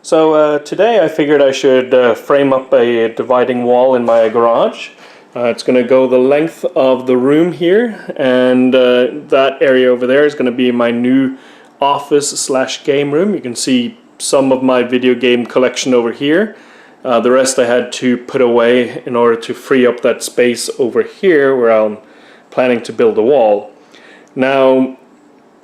So today I figured I should frame up a dividing wall in my garage. It's going to go the length of the room here, and that area over there is going to be my new office / game room. You can see some of my video game collection over here. The rest I had to put away in order to free up that space over here where I'm planning to build a wall. Now,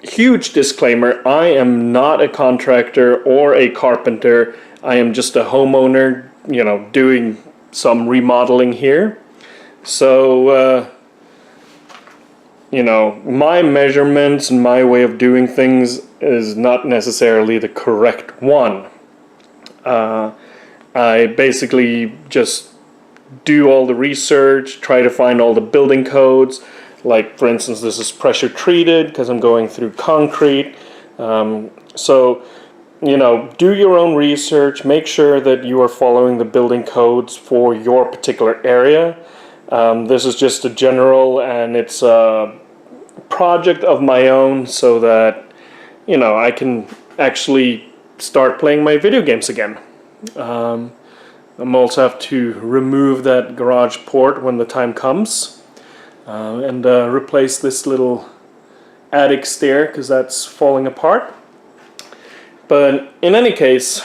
huge disclaimer, I am not a contractor or a carpenter. I am just a homeowner, doing some remodeling here. So, my measurements and my way of doing things is not necessarily the correct one. I basically just do all the research, try to find all the building codes. Like, for instance, this is pressure treated because I'm going through concrete. So, do your own research. Make sure that you are following the building codes for your particular area. This is just a general, and it's a project of my own so that, I can actually start playing my video games again. I'm also have to remove that garage port when the time comes. And replace this little attic stair because that's falling apart. But in any case,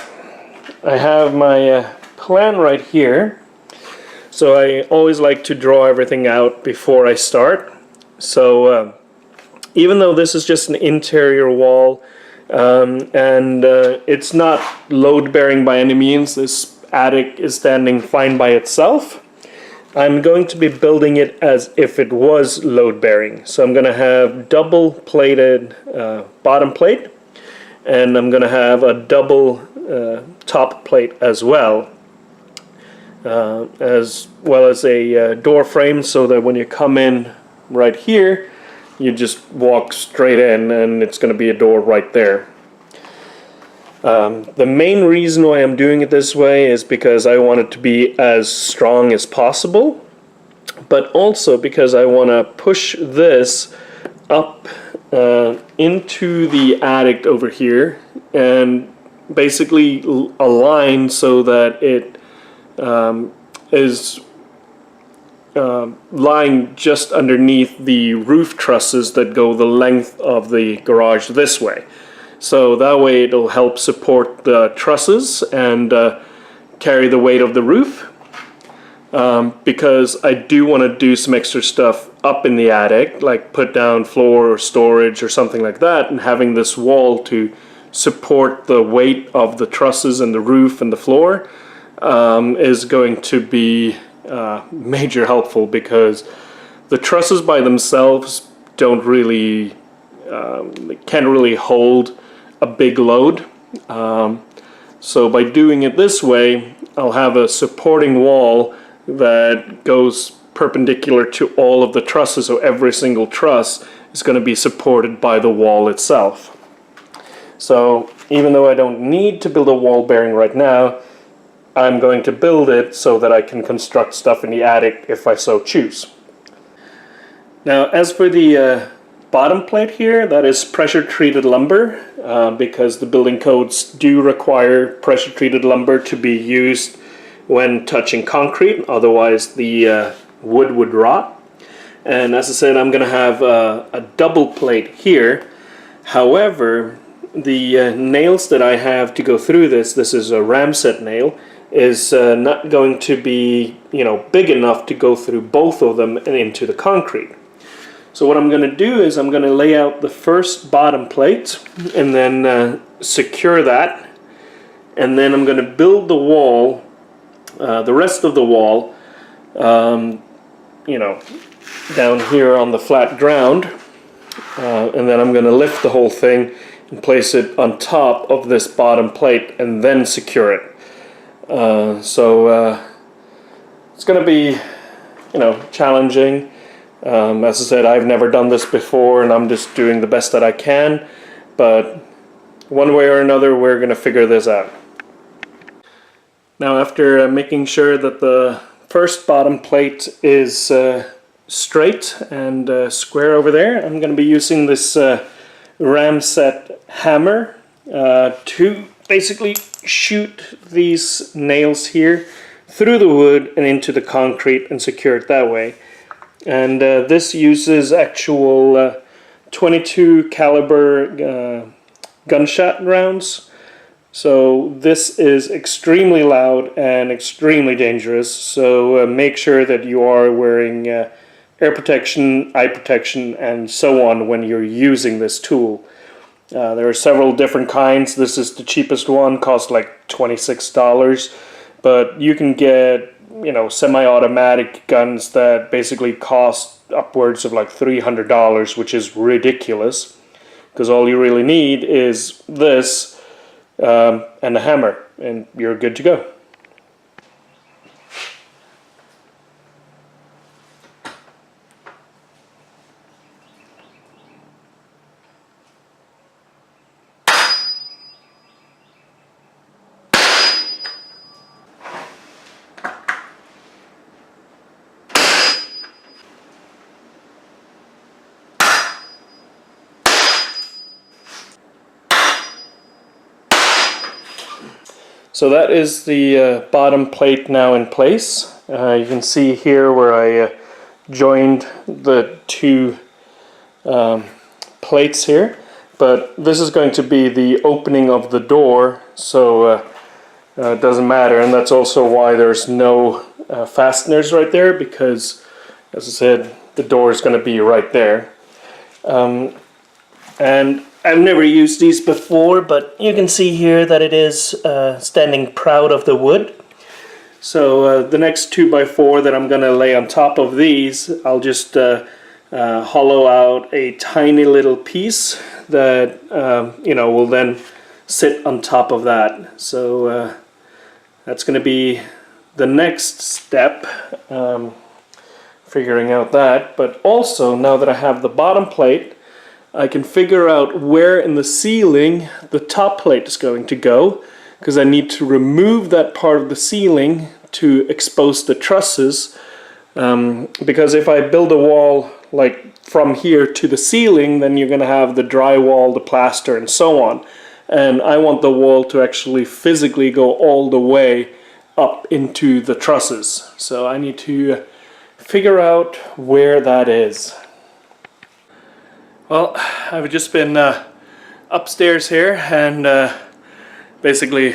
I have my plan right here. So I always like to draw everything out before I start. So even though this is just an interior wall and it's not load-bearing by any means, this attic is standing fine by itself. I'm going to be building it as if it was load-bearing. So I'm going to have double-plated bottom plate, and I'm going to have a double top plate as well as a door frame, so that when you come in right here, you just walk straight in, and it's going to be a door right there. The main reason why I'm doing it this way is because I want it to be as strong as possible, but also because I want to push this up into the attic over here and basically align so that it is lying just underneath the roof trusses that go the length of the garage this way. So that way it'll help support the trusses and carry the weight of the roof. Because I do want to do some extra stuff up in the attic, like put down floor or storage or something like that, and having this wall to support the weight of the trusses and the roof and the floor is going to be major helpful, because the trusses by themselves don't really, can't really hold a big load. So by doing it this way, I'll have a supporting wall that goes perpendicular to all of the trusses, so every single truss is going to be supported by the wall itself. So even though I don't need to build a wall bearing right now, I'm going to build it so that I can construct stuff in the attic if I so choose. Now, as for the bottom plate here, that is pressure treated lumber, because the building codes do require pressure treated lumber to be used when touching concrete, otherwise the wood would rot. And as I said, I'm going to have a double plate here. However, the nails that I have to go through this is a ramset nail, is not going to be big enough to go through both of them and into the concrete. So what I'm going to do is I'm going to lay out the first bottom plate and then secure that, and then I'm going to build the wall, the rest of the wall, down here on the flat ground, and then I'm going to lift the whole thing and place it on top of this bottom plate and then secure it. So it's going to be, challenging. As I said, I've never done this before, and I'm just doing the best that I can, but one way or another we're going to figure this out. Now, after making sure that the first bottom plate is straight and square over there, I'm going to be using this ramset hammer to basically shoot these nails here through the wood and into the concrete and secure it that way. And this uses actual 22 caliber gunshot rounds. So this is extremely loud and extremely dangerous. So make sure that you are wearing air protection, eye protection, and so on when you're using this tool. There are several different kinds. This is the cheapest one, costs like $26. But you can get, you know, semi-automatic guns that basically cost upwards of like $300, which is ridiculous. Because all you really need is this and a hammer, and you're good to go. So that is the bottom plate now in place. You can see here where I joined the two plates here, but this is going to be the opening of the door, so it doesn't matter, and that's also why there's no fasteners right there, because, as I said, the door is going to be right there. And I've never used these before, but you can see here that it is standing proud of the wood. So the next 2x4 that I'm going to lay on top of these, I'll just hollow out a tiny little piece that you know, will then sit on top of that. So that's going to be the next step, figuring out that. But also, now that I have the bottom plate, I can figure out where in the ceiling the top plate is going to go, because I need to remove that part of the ceiling to expose the trusses, because if I build a wall like from here to the ceiling, then you're going to have the drywall, the plaster, and so on, and I want the wall to actually physically go all the way up into the trusses. So I need to figure out where that is. Well, I've just been upstairs here and basically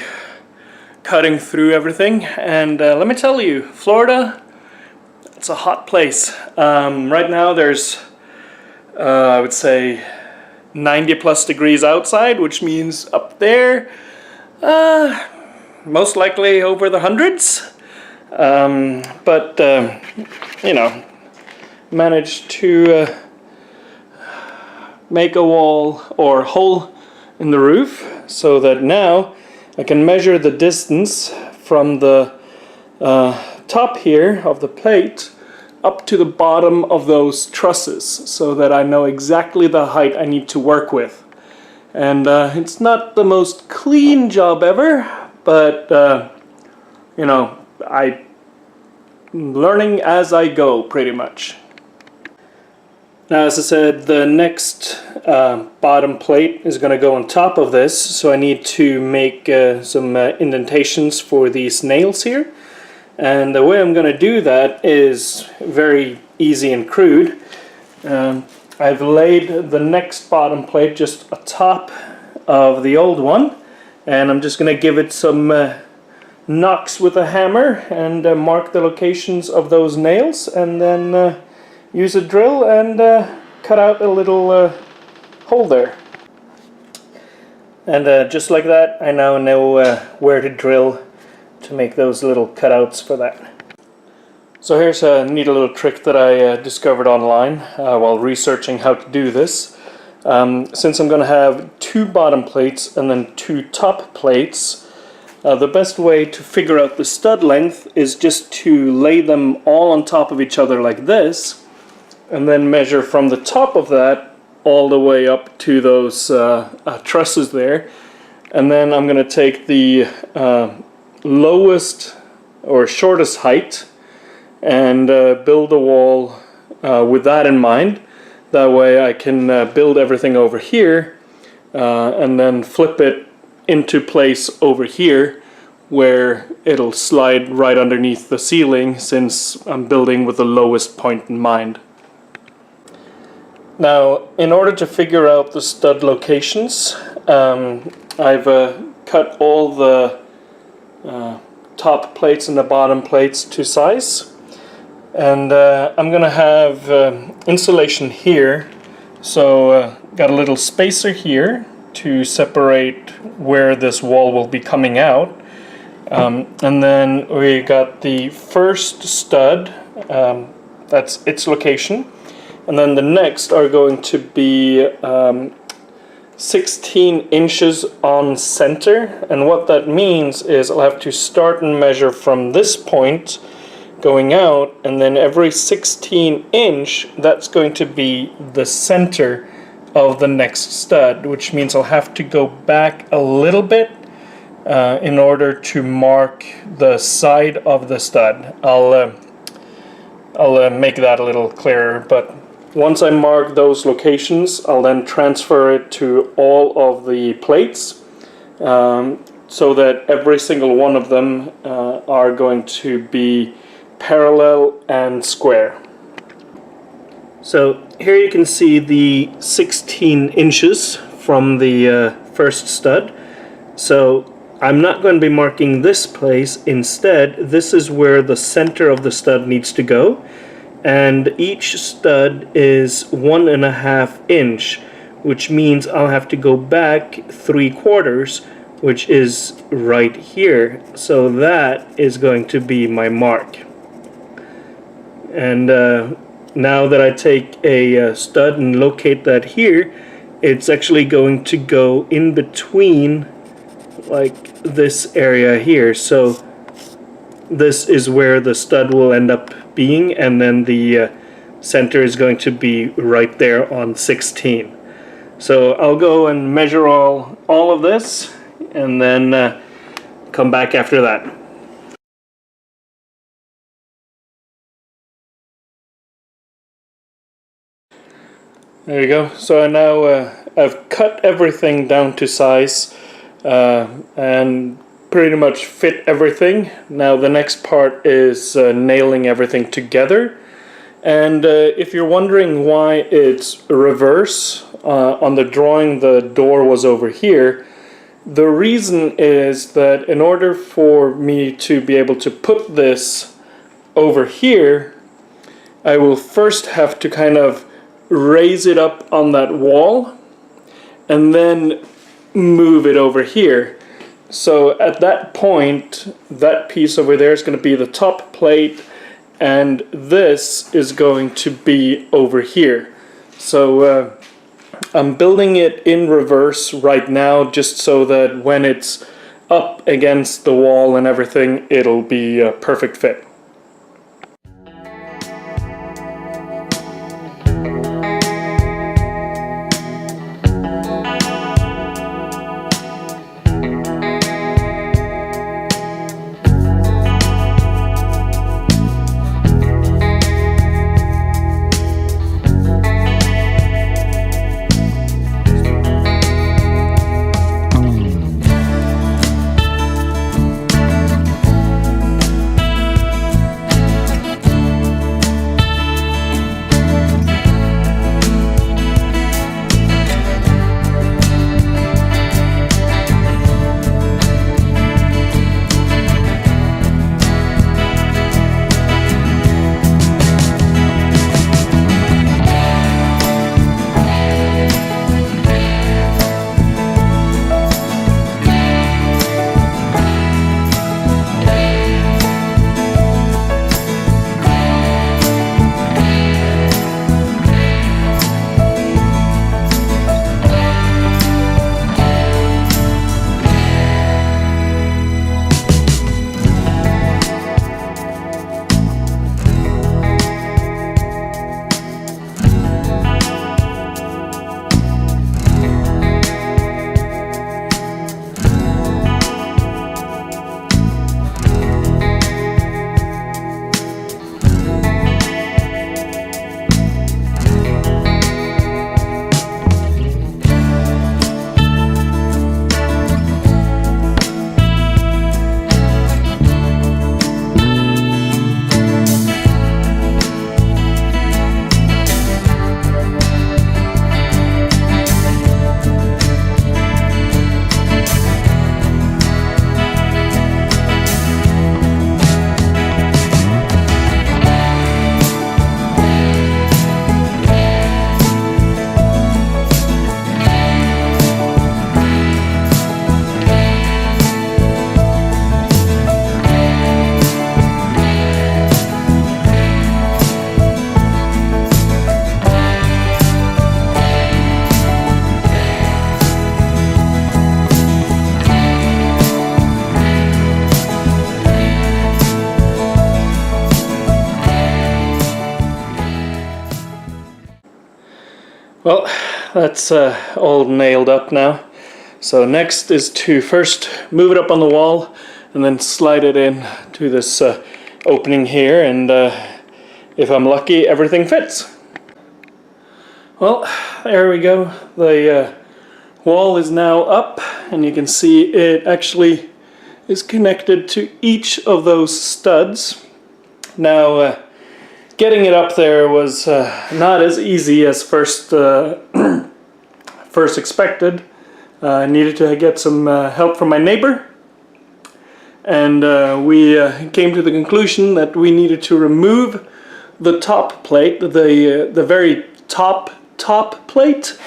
cutting through everything, and let me tell you, Florida, it's a hot place. Right now there's I would say 90 plus degrees outside, which means up there most likely over the hundreds, but you know, managed to make a wall or hole in the roof so that now I can measure the distance from the top here of the plate up to the bottom of those trusses, so that I know exactly the height I need to work with. And it's not the most clean job ever, but you know, I'm learning as I go pretty much. Now, as I said, the next bottom plate is going to go on top of this, so I need to make some indentations for these nails here. And the way I'm going to do that is very easy and crude. I've laid the next bottom plate just atop of the old one, and I'm just going to give it some knocks with a hammer and mark the locations of those nails, and then use a drill and cut out a little hole there. And just like that, I now know where to drill to make those little cutouts for that. So here's a neat little trick that I discovered online while researching how to do this. Since I'm going to have two bottom plates and then two top plates, the best way to figure out the stud length is just to lay them all on top of each other like this, and then measure from the top of that all the way up to those trusses there. And then I'm going to take the lowest or shortest height and build a wall with that in mind. That way I can build everything over here and then flip it into place over here, where it'll slide right underneath the ceiling, since I'm building with the lowest point in mind. Now, in order to figure out the stud locations, I've cut all the top plates and the bottom plates to size, and I'm gonna have insulation here, so got a little spacer here to separate where this wall will be coming out. And then we got the first stud, that's its location, and then the next are going to be 16 inches on center, and what that means is I'll have to start and measure from this point going out, and then every 16 inch that's going to be the center of the next stud, which means I'll have to go back a little bit in order to mark the side of the stud. I'll make that a little clearer, but once I mark those locations, I'll then transfer it to all of the plates, so that every single one of them are going to be parallel and square. So here you can see the 16 inches from the first stud. So I'm not going to be marking this place. Instead, this is where the center of the stud needs to go, and each stud is 1.5 inch, which means I'll have to go back 3/4, which is right here. So that is going to be my mark. And now that I take a stud and locate that here, it's actually going to go in between, like this area here. So this is where the stud will end up being, and then the center is going to be right there on 16. So I'll go and measure all of this, and then come back after that. There you go. So now I've cut everything down to size and pretty much fit everything. Now the next part is nailing everything together. And if you're wondering why it's reverse, on the drawing the door was over here, the reason is that in order for me to be able to put this over here, I will first have to kind of raise it up on that wall and then move it over here. So at that point, that piece over there is going to be the top plate, and this is going to be over here. So I'm building it in reverse right now, just so that when it's up against the wall and everything, it'll be a perfect fit. Well, that's all nailed up now. So next is to first move it up on the wall and then slide it in to this opening here, and if I'm lucky, everything fits. Well, there we go. The wall is now up, and you can see it actually is connected to each of those studs. Now, getting it up there was not as easy as first expected. I needed to get some help from my neighbor, and we came to the conclusion that we needed to remove the top plate, the very top plate,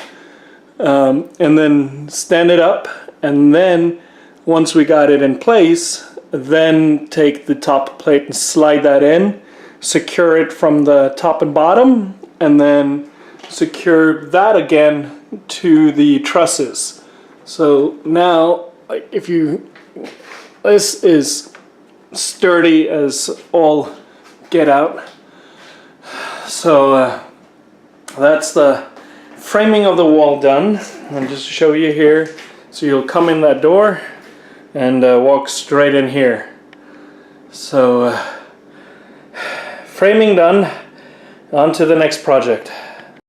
and then stand it up, and then once we got it in place, then take the top plate and slide that in, secure it from the top and bottom, and then secure that again to the trusses. So now, if you, this is sturdy as all get out. So that's the framing of the wall done. And just to show you here, so you'll come in that door and walk straight in here. So framing done, on to the next project.